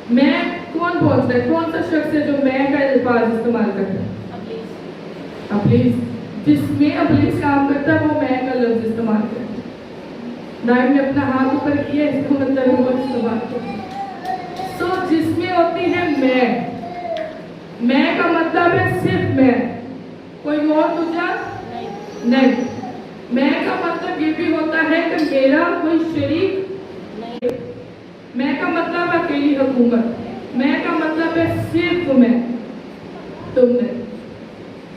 میں کون بولتا ہے؟ کون سا شخص ہے جو میں کا الفاظ استعمال کرتا ہے؟ ابلیس. جس میں ابلیس کام کرتا ہے وہ میں کا لفظ استعمال کرتا ہے. نائب نے اپنا ہاتھ اوپر کیا، اس کا مطلب وہ استعمال کرتا. سو جس میں ہوتی ہے میں کا مطلب ہے صرف میں، کوئی اور دوسرا نہیں. میں کا مطلب یہ بھی ہوتا ہے کہ میرا کوئی شریک نہیں. میں کا مطلب اکیلی حکومت. میں کا مطلب ہے صرف میں، تم نے.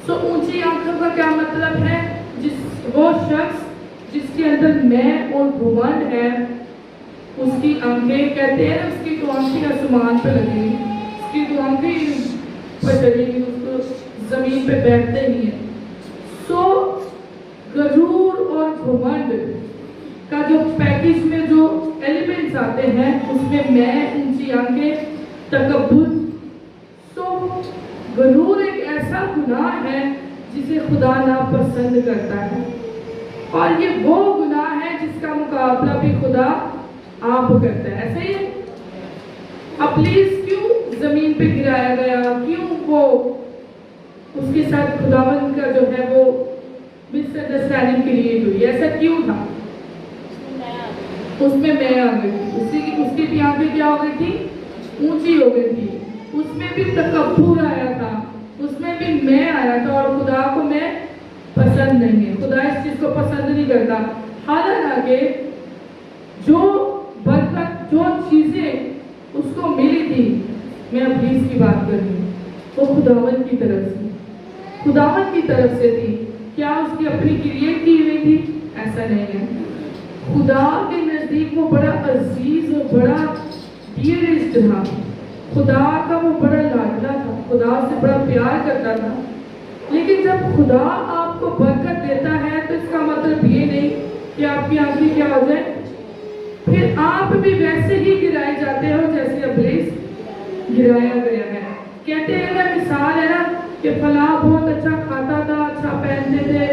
سو اونچی آنکھوں کا کیا مطلب ہے؟ وہ شخص جس کے اندر میں اور گھمنڈ ہے، اس کی آنکھیں کہتے ہیں اس کی تو آنکھیں آسمان پہ لگی ہوئی، اس کی تو آنکھیں پر چلی ہوئی، اس کو زمین پہ بیٹھتے نہیں ہیں. سو غرور اور گھمنڈ کا جو پیکج میں جو ایلیمنٹس آتے ہیں اس میں اونچی آنکھیں، تکبر. سو غرور ایک ایسا گناہ ہے جسے خدا ناپسند کرتا ہے، اور یہ وہ گناہ ہے جس کا مقابلہ بھی خدا آپ کرتا ہے. ایسے ہی ابلیس کیوں زمین پہ گرایا گیا؟ کیوں وہ اس کے ساتھ خداوند کا جو ہے وہ مس انڈرسٹینڈنگ کریٹ ہوئی؟ ایسا کیوں تھا؟ اس میں آ گئی تھی، اس کی بھی آنکھیں کیا ہو گئی تھی؟ اونچی ہو گئی تھی. اس میں بھی تکبر آیا تھا، اس میں بھی میں آیا تھا، اور خدا کو میں پسند نہیں ہے. خدا اس چیز کو پسند نہیں کرتا. حالانکہ جو برکت، جو چیزیں اس کو ملی تھی، میں ابلیس کی بات کر رہی ہوں، وہ خداوند کی طرف سے تھی. کیا اس کی اپنی کریٹ کی ہوئی تھی؟ ایسا نہیں ہے. خدا کے نزدیک وہ بڑا عزیز اور بڑا ڈیئرسٹ تھا. خدا کا وہ بڑا لاڈلا تھا، خدا سے بڑا پیار کرتا تھا. لیکن جب خدا آپ کو برکت دیتا ہے تو اس کا مطلب یہ نہیں کہ آپ کی آنکھیں کیا ہو جائے، پھر آپ بھی ویسے ہی گرائے جاتے ہو جیسے ابلیس گرایا گیا ہے. کہتے ہیں نا، مثال ہے نا کہ فلاں بہت اچھا کھاتا تھا، اچھا پہنتے تھے،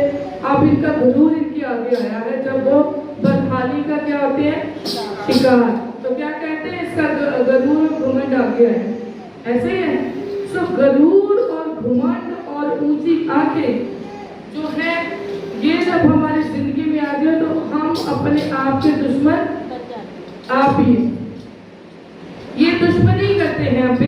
اب ان کا غرور ان کے آگے آیا ہے جب وہ بدحالی کا کیا ہوتے ہیں؟ شکار. تو کیا کہتے ہیں؟ اس کا غرور اور گھمنڈ آگے ہے. ایسے ہی ہے. سو غرور اور گھمنڈ اور اونچی آنکھیں جو ہے، یہ جب ہماری زندگی میں آ جائے تو ہم اپنے آپ کے دشمن آپ ہی. یہ دشمنی کرتے ہیں.